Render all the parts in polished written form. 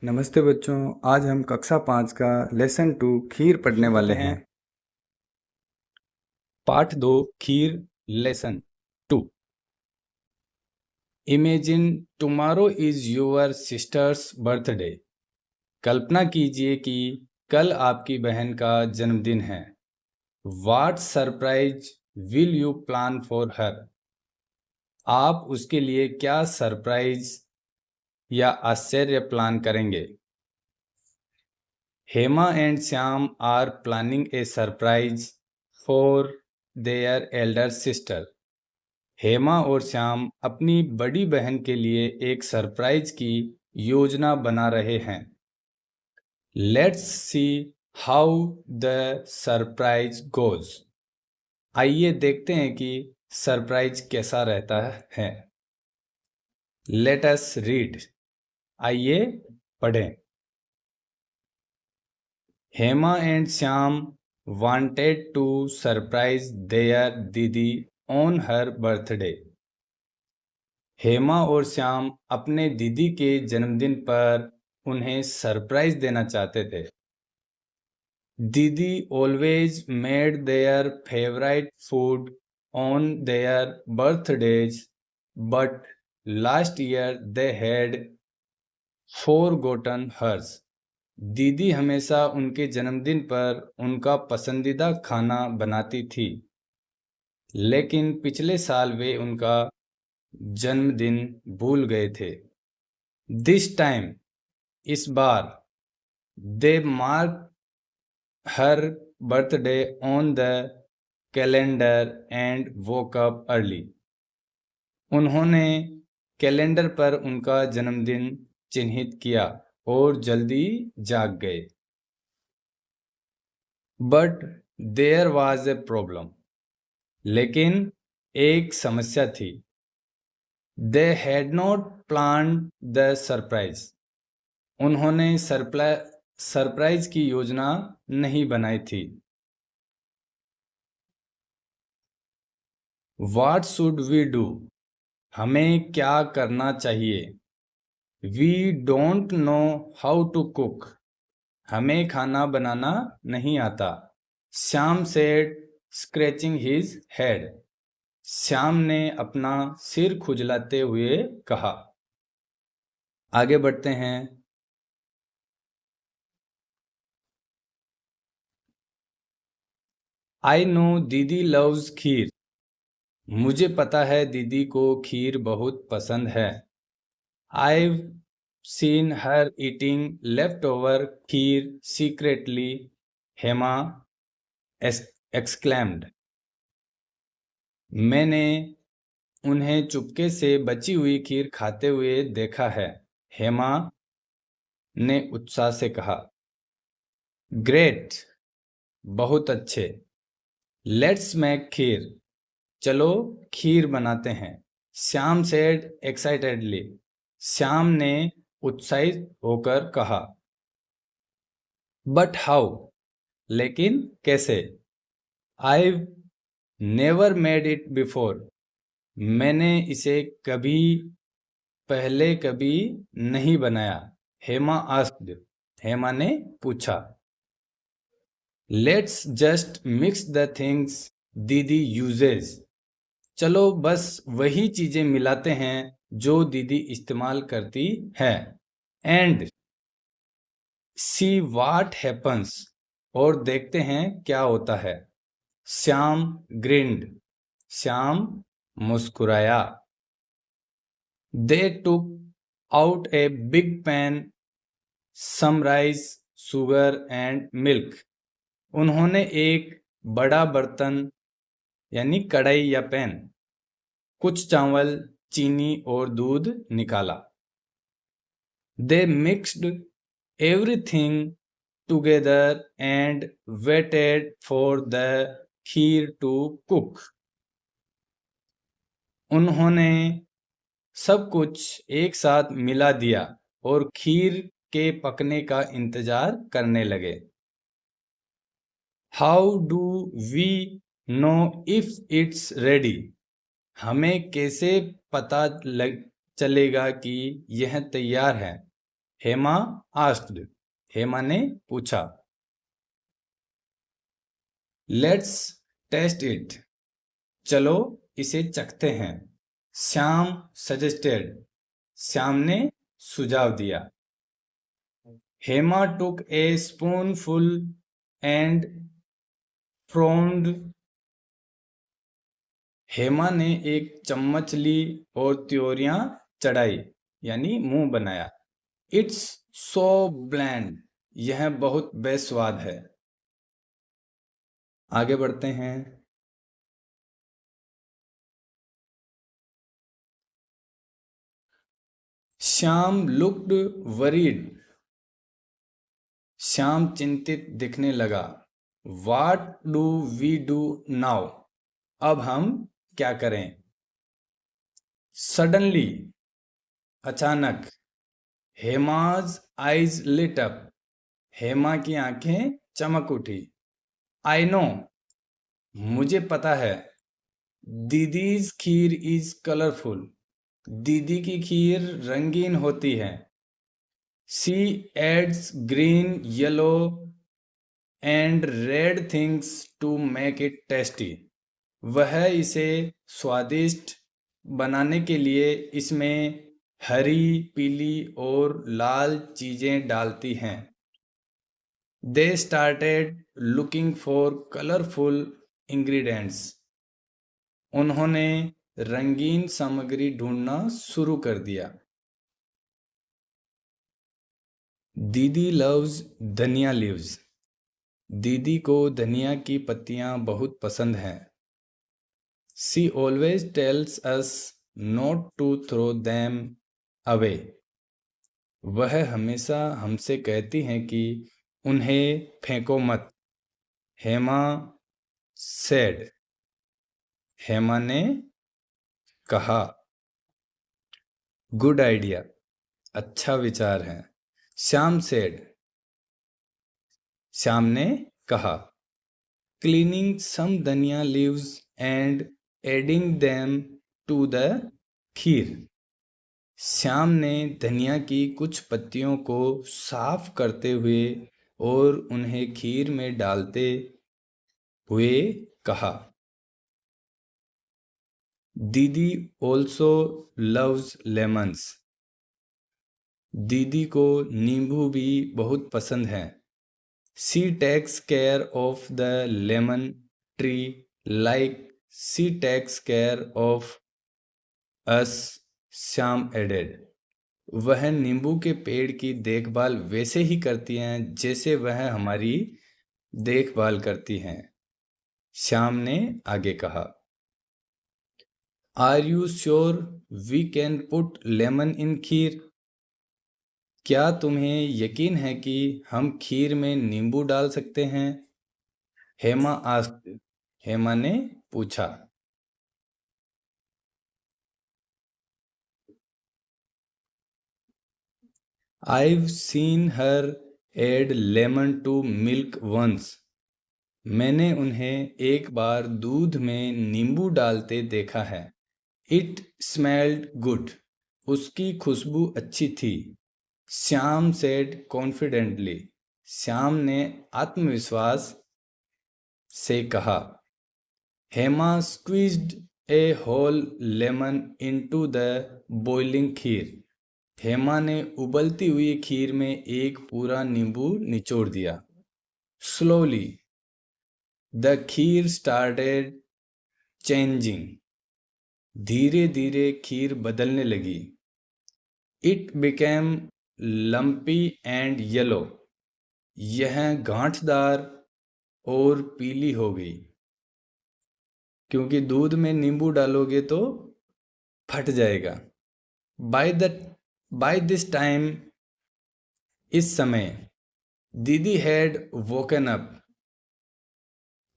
नमस्ते बच्चों, आज हम कक्षा 5 का लेसन 2 खीर पढ़ने वाले हैं। पाठ 2 kheer lesson 2। Imagine tomorrow is your sister's birthday. कल्पना कीजिए कि कल आपकी बहन का जन्मदिन है। What surprise will you plan for her. आप उसके लिए क्या सरप्राइज या आश्चर्य प्लान करेंगे। Hema and Shyam are planning a surprise for their elder sister. Hema और श्याम अपनी बड़ी बहन के लिए एक सरप्राइज की योजना बना रहे हैं। Let's see how the surprise goes. आइए देखते हैं कि सरप्राइज कैसा रहता है। Let us read. आइए पढ़ें। Hema and Shyam wanted to surprise their didi on her birthday. Hema और श्याम अपने दीदी के जन्मदिन पर उन्हें सरप्राइज देना चाहते थे। Didi always made their favourite food on their birthdays, but last year they had forgotten hers. दीदी हमेशा उनके जन्मदिन पर उनका पसंदीदा खाना बनाती थी, लेकिन पिछले साल वे उनका जन्मदिन भूल गए थे। दिस टाइम, इस बार, they mark her birthday on the calendar and woke up early. उन्होंने कैलेंडर पर उनका जन्मदिन चिन्हित किया और जल्दी जाग गए। But there was a problem. लेकिन एक समस्या थी। They had not planned the surprise. उन्होंने सरप्राइज की योजना नहीं बनाई थी। What should we do? हमें क्या करना चाहिए। We don't know how to cook. हमें खाना बनाना नहीं आता। Shyam said, scratching his head. Shyam ने अपना सिर खुजलाते हुए कहा। आगे बढ़ते हैं। I know दीदी loves खीर। मुझे पता है दीदी को खीर बहुत पसंद है। I've seen her eating leftover खीर secretly, हेमा exclaimed. मैंने उन्हें चुपके से बची हुई खीर खाते हुए देखा है, हेमा ने उत्साह से कहा। ग्रेट, बहुत अच्छे। लेट्स मेक खीर, चलो खीर बनाते हैं। Shyam said excitedly. श्याम ने उत्साहित होकर कहा। बट हाउ, लेकिन कैसे। I never made it before. मैंने इसे कभी नहीं बनाया। हेमा आस्क्ड। हेमा ने पूछा। Let's just mix the things दीदी यूजेस। चलो बस वही चीजें मिलाते हैं जो दीदी इस्तेमाल करती है। एंड सी व्हाट हैपन्स, और देखते हैं क्या होता है। श्याम ग्रिन्ड। श्याम मुस्कुराया। They took out a big pan, some rice, sugar and milk. उन्होंने एक बड़ा बर्तन यानी कढ़ाई या पैन, कुछ चावल, चीनी और दूध निकाला। They mixed everything together and waited for the kheer to cook. उन्होंने सब कुछ एक साथ मिला दिया और खीर के पकने का इंतजार करने लगे। How do we know if it's ready. हमें कैसे पता चलेगा कि यह तैयार है। हेमा आस्क्ड, हेमा ने पूछा। लेट्स टेस्ट इट, चलो इसे चखते हैं। श्याम सजेस्टेड, श्याम ने सुझाव दिया। Hema took a spoonful and frowned, Hema ने एक चम्मच ली और त्योरियां चढ़ाई यानी मुंह बनाया। इट्स सो ब्लैंड, यह बहुत बेस्वाद है। आगे बढ़ते हैं। श्याम लुक्ड वरीड, श्याम चिंतित दिखने लगा। What do we do now? अब हम क्या करें? Suddenly, अचानक। हेमाज आइज लिट अप, हेमा की आंखें चमक उठी। आई नो, मुझे पता है। दीदीज खीर इज कलरफुल, दीदी की खीर रंगीन होती है। She adds green yellow and red things to make it tasty, वह इसे स्वादिष्ट बनाने के लिए इसमें हरी, पीली और लाल चीजें डालती हैं। They started looking for colorful ingredients. उन्होंने रंगीन सामग्री ढूंढना शुरू कर दिया। दीदी loves धनिया लीव्स, दीदी को धनिया की पत्तियां बहुत पसंद हैं। She always tells us not to throw them away. वह हमेशा हमसे कहती हैं कि उन्हें फेंको मत। हेमा सेड, हेमा ने कहा। गुड आइडिया, अच्छा विचार है। श्याम सेड, श्याम ने कहा। Cleaning some dhaniya leaves and adding them to the kheer, Shyam ने धनिया की कुछ पत्तियों को साफ करते हुए और उन्हें खीर में डालते हुए कहा। दीदी ऑल्सो लव्स लेमन्स, दीदी को नींबू भी बहुत पसंद है। She takes care of the lemon tree like she takes care of us, Shyam added, वह नींबू के पेड़ की देखभाल वैसे ही करती हैं जैसे वह हमारी देखभाल करती हैं। श्याम ने आगे कहा। Are you sure we can put lemon in kheer, क्या तुम्हें यकीन है कि हम खीर में नींबू डाल सकते हैं? हेमा आस्क्ड, हेमा ने पूछा। I've seen her add lemon to milk once. मैंने उन्हें एक बार दूध में नींबू डालते देखा है। It smelled good. उसकी खुशबू अच्छी थी। Shyam said confidently. श्याम ने आत्मविश्वास से कहा। Hema squeezed a whole lemon into the boiling खीर, हेमा ने उबलती हुई खीर में एक पूरा नींबू निचोड़ दिया। Slowly the kheer started changing, धीरे धीरे खीर बदलने लगी। It became lumpy and yellow, यह गांठदार और पीली हो गई, क्योंकि दूध में नींबू डालोगे तो फट जाएगा। By this time, इस समय, दीदी हैड वोकन अप,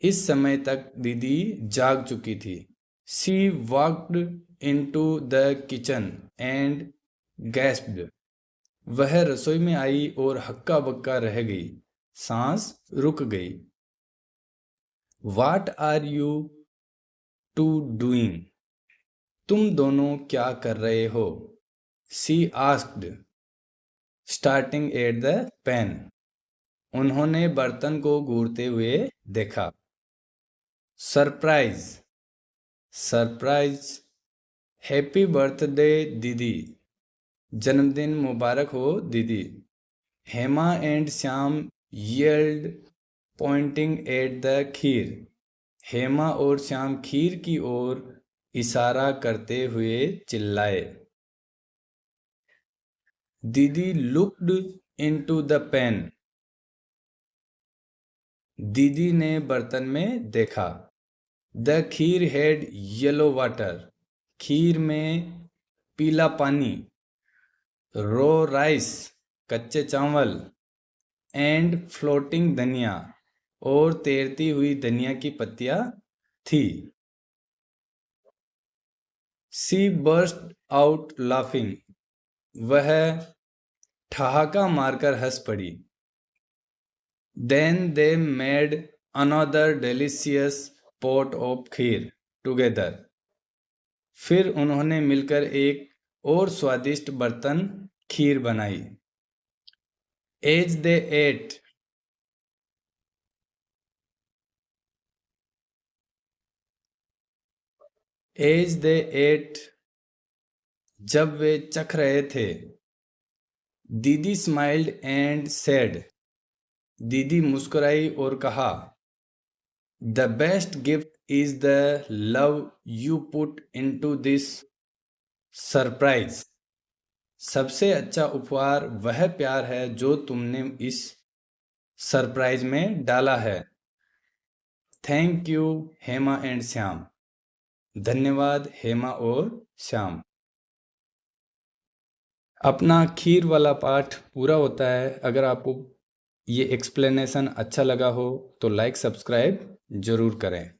इस समय तक दीदी जाग चुकी थी। She walked into the kitchen and gasped, वह रसोई में आई और हक्का बक्का रह गई, सांस रुक गई। What are you two doing? तुम दोनों क्या कर रहे हो? She asked, starting at the pan. उन्होंने बर्तन को घूरते हुए देखा। Surprise, surprise. हैप्पी बर्थडे दीदी, जन्मदिन मुबारक हो दीदी। Hema and Shyam yelled pointing at the kheer. Hema और श्याम खीर की ओर इशारा करते हुए चिल्लाए। दीदी लुक्ड इनटू द पैन। दीदी ने बर्तन में देखा। The kheer had yellow water. Kheer में पीला पानी। रो राइस, कच्चे चावल। एंड फ्लोटिंग धनिया, और तैरती हुई धनिया की पत्तियां थी। She burst out laughing. वह ठहाका मारकर हंस पड़ी। Then they made another delicious pot of kheer together. फिर उन्होंने मिलकर एक और स्वादिष्ट बर्तन खीर बनाई। As they ate, as they ate, जब वे चख रहे थे। दीदी स्माइल्ड एंड सेड। दीदी मुस्कुराई और कहा। The best gift is the love you put into this surprise. सबसे अच्छा उपहार वह प्यार है जो तुमने इस सरप्राइज में डाला है। Thank you Hema and Shyam. धन्यवाद हेमा और श्याम। अपना खीर वाला पाठ पूरा होता है। अगर आपको ये एक्सप्लेनेशन अच्छा लगा हो तो लाइक सब्सक्राइब ज़रूर करें।